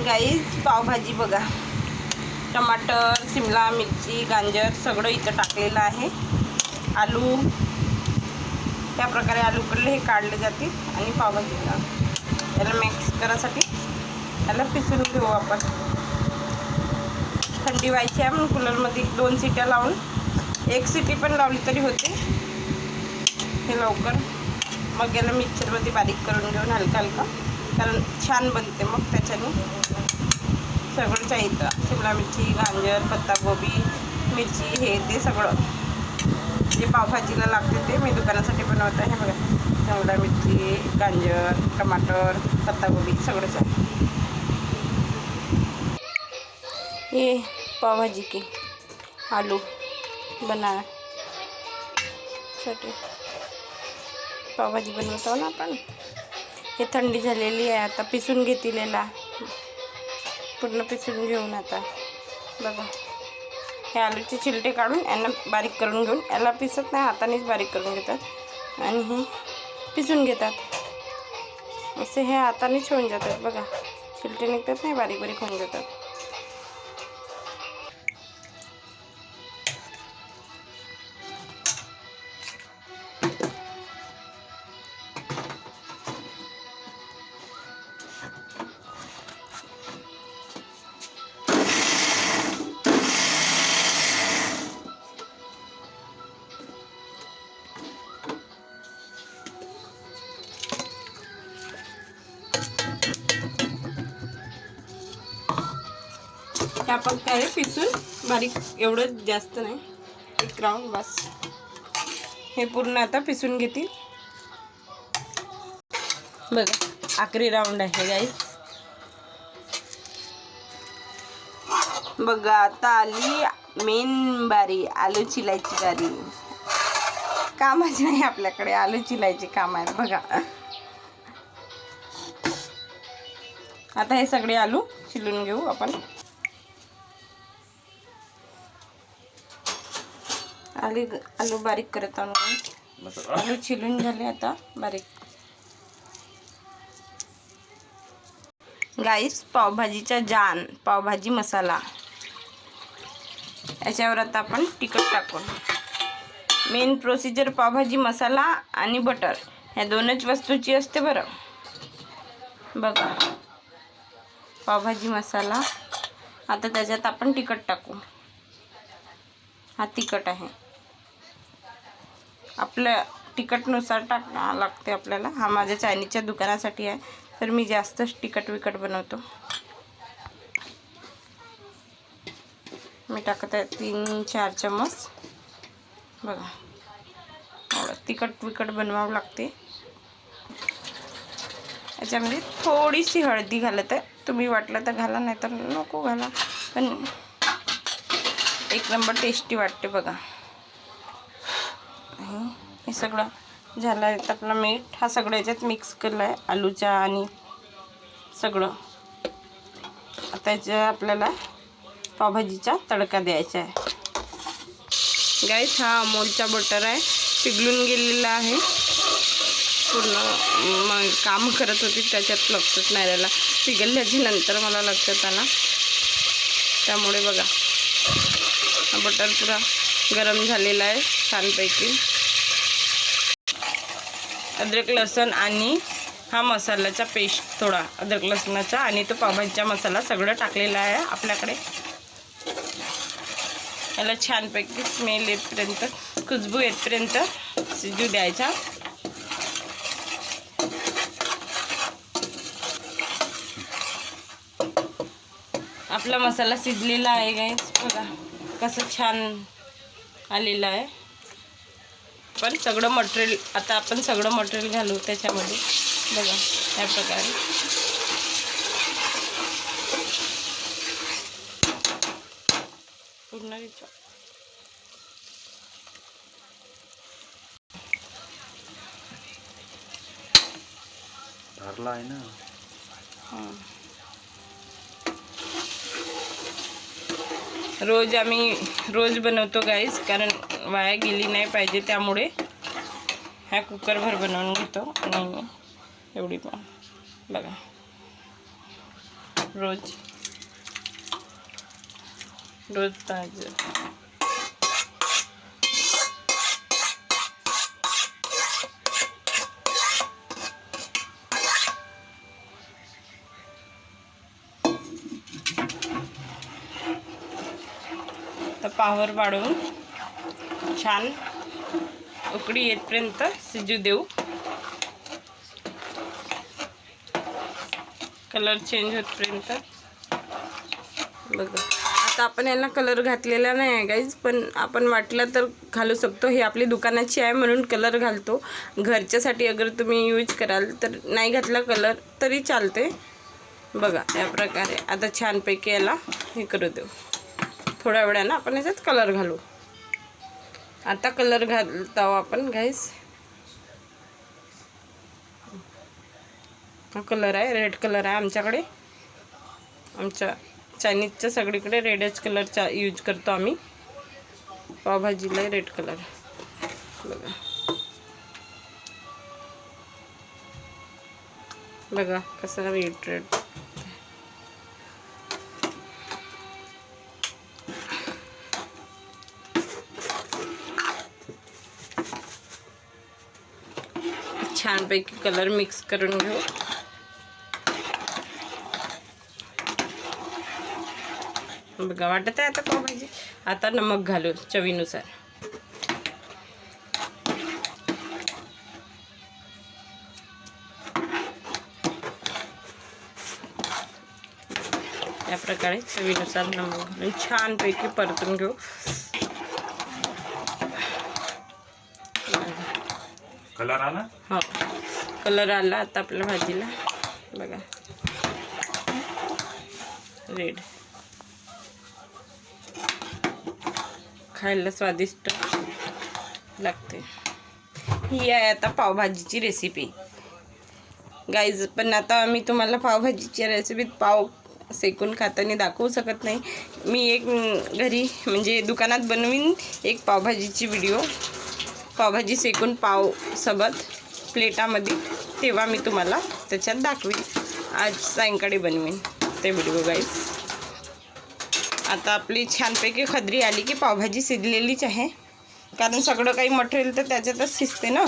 गाईस पावभाजी बघा, टमाटर, शिमला मिरची, गाजर सगळं इथं टाकलेलं आहे. आलू त्या प्रकारे आलूकडले हे काढले जातील आणि पावभाजीला याला मिक्स करायसाठी याला पिसून घेऊ आपण. थंडी व्हायची आहे म्हणून कूलरमध्ये 2 शिट्या लावून, 1 शिटी पण लावली तरी होते हे लवकर. मग याला मिक्सरमध्ये बारीक करून घेऊन हलका हलका, कारण छान बनते मग त्याच्याने. सगळं चाहिए, शिमला मिरची, गाजर, पत्तागोबी, मिरची, हे ते सगळं जे पावभाजीला लागते ते मी दुकानासाठी बनवत आहे. बघा, शिमला मिरची, गाजर, टमाटर, पत्तागोबी सगळंच आहे. ये पावभाजी के आलू बनासाठी पावभाजी बनवतो ना आपण. हे थंडी झालेली आहे, आता पिसून घेतील याला, पूर्ण पिसून घेऊन. आता बघा, हे आलूचे छिलटे काढून यांना बारीक करून घेऊन, याला पिसत नाही, हातानेच बारीक करून घेतात आणि हे पिसून घेतात. असे हे हातानेच होऊन जातात. बघा, छिलटे निघतात नाही, बारीक बारीक होऊन जातात. आपण काय पिसून बारीक, एवढं जास्त नाही, 1 राऊंड बस. हे पूर्ण आता पिसून घेतील. बघा, आखरी राऊंड आहे गाईस. बघा, आता आली मेन बारी, आलू चिलायची बारी. कामाची नाही आपल्याकडे, आलू चिलायचे काम आहे. बघा, आता हे सगळे आलू चिलून घेऊ आपण. आलू बारीक करत आहोत. आलू चिलून झाले आता बारीक. गाईस, पावभाजीचा जान, पावभाजी मसाला, याच्यावर आता आपण तिखट टाकू. मेन प्रोसिजर पावभाजी मसाला आणि बटर, ह्या 2च वस्तूची असते बरं. बघा, पावभाजी मसाला, आता त्याच्यात आपण तिखट टाकू. हा तिखट आहे, आपल्या तिखटनुसार टाकावं लागते आपल्याला. हा माझ्या चायनीजच्या दुकानासाठी आहे, तर मी जास्तच तिखट विकट बनवतो. मी टाकत आहे 3-4 चम्मच. बघा, एवढं तिखट विकट बनवावं लागते. याच्यामध्ये थोडीशी हळदी घालत आहे, तुम्ही वाटलं तर घाला, नाही तर नको घाला, पण 1 नंबर टेस्टी वाटते. बघा, हे सगळं झालं आहे. आपला मीठ हा सगळं याच्यात मिक्स केलं आहे, आलूच्या आणि सगळं. आता याच्या आपल्याला पावभाजीचा तडका द्यायचा आहे. गाईस, हा अमूलचा बटर आहे, पिघलून गेलेला आहे पूर्ण. मग काम करत होती त्याच्यात लक्षच नाही राहिला, पिघलल्याच्या नंतर मला लक्षात आला. त्यामुळे बघा, हा बटर पुरा गरम झालेला आहे छानपैकी. अद्रक लसूण आणि हा मसाल्याचा पेस्ट, थोडा अद्रक लसणाचा आणि तो पावभाजीचा मसाला सगळं टाकलेला आहे आपल्याकडे. याला छानपैकी स्मेल येतपर्यंत, खुशबू येतपर्यंत शिजू द्यायचा. आपला मसाला शिजलेला आहे गाईस. बघा कसं छान आलेलं आहे. पण सगळं मटेरियल, आता आपण सगळं मटेरियल घालू त्याच्यामध्ये. बघा, या प्रकारे पूर्ण भरला आहे ना. रोज बनवतो गाईस, कारण वाया गेली नाही पाहिजे, त्यामुळे हा कुकरभर बनवून घेतो. आणि एवढी पण बघा, रोज ताजं. तर पावर वाढवून छान उकळी येतपर्यंत शिजू देऊ. कलर चेंज होतपर्यंत. बघा आता आपण यांना कलर घातलेला नाही आहे गाईज, पण आपण वाटलं तर घालू शकतो. ही आपली दुकानाची आहे म्हणून कलर घालतो. घरच्यासाठी अगर तुम्ही यूज कराल तर नाही घातला कलर तरी चालते. बघा या प्रकारे आता छानपैकी याला हे करू देऊ. थोड्या वेळानं आपण याच्यात कलर घालू. आता कलर घालत आहोत आपण गाईज. हा कलर आहे, रेड कलर आहे आमच्याकडे. आमच्या चायनीजच्या सगळीकडे रेडच कलरचा यूज करतो आम्ही. पावभाजीला रेड कलर. बघा बघा कसा रेड. छानपैकी कलर मिक्स करून घेऊ. बघा वाटत आहे आता पावभाजी. आता नमक घालू चवीनुसार. या प्रकारे चवीनुसार नमक घालून छानपैकी परतून घेऊ. कलर आला. हो कलर आला आता आपल्या भाजीला. बघा रेड. खायला स्वादिष्ट लागते. ही आहे आता पावभाजीची रेसिपी गाईज. पण आता मी तुम्हाला पावभाजीच्या रेसिपीत पाव सेकून खाताना दाखवू शकत नाही. मी एक घरी म्हणजे दुकानात बनवीन एक पावभाजीची व्हिडिओ. पावभाजी सेकून पाव सोबत प्लेटामध्ये, तेव्हा मी तुम्हाला त्याच्यात दाखवीन. आज सायंकाळी बनवीन ते व्हिडिओ गाईज. आता आपली छानपैकी खदरी आली की पावभाजी शिजलेलीच आहे, कारण सगळं काही मटेरियल तर त्याच्यातच शिजते ना.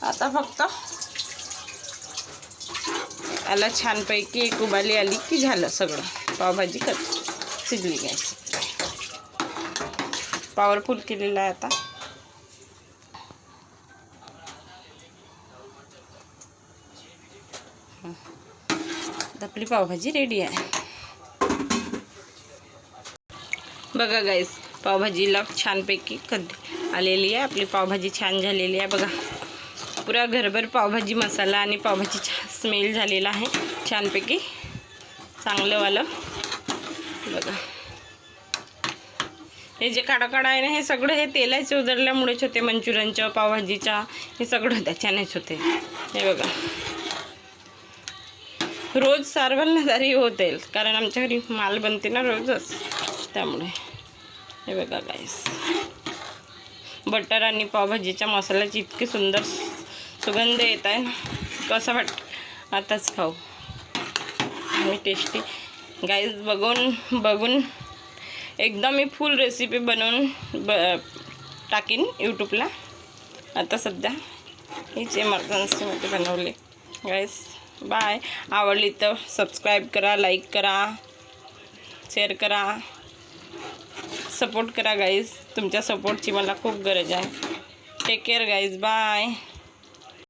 आता फक्त याला छानपैकी एक उबाली आली की झालं सगळं. पावभाजी शिजली गॅस. पॉवरफुल केलेला आहे आता. आपली पावभाजी रेडी आहे. बघा गाईस पावभाजीला छानपैकी आलेली आहे. आपली पावभाजी छान झालेली आहे. बघा पुरा घरभर पावभाजी मसाला आणि पावभाजी स्मेल झालेला आहे छानपैकी चांगलंवालं. बघा हे जे काळा आहे ना, हे सगळं हे तेलाचे उजळल्यामुळेच होते. मंचुरियनच्या पावभाजीच्या हे सगळं त्याच्यानेच होते. हे बघा रोज सर्वांना तरी होते, कारण आमच्या घरी माल बनते ना रोजच, त्यामुळे. हे बघा गाईस बटर आणि पावभाजीच्या मसाल्याची इतकी सुंदर सुगंध येत आहे ना, कसं वाटतं आताच खाऊ. आणि टेस्टी गाईस. बघून एकदम मी फुल रेसिपी बनवून टाकीन यूट्यूबला. आता सध्या हीच इमर्जन्सीमध्ये बनवले गाईस. बाय. आवडली तर सबस्क्राईब करा, लाईक करा, शेअर करा, सपोर्ट करा गाईज. तुमच्या सपोर्टची मला खूप गरज आहे. Take care guys. बाय.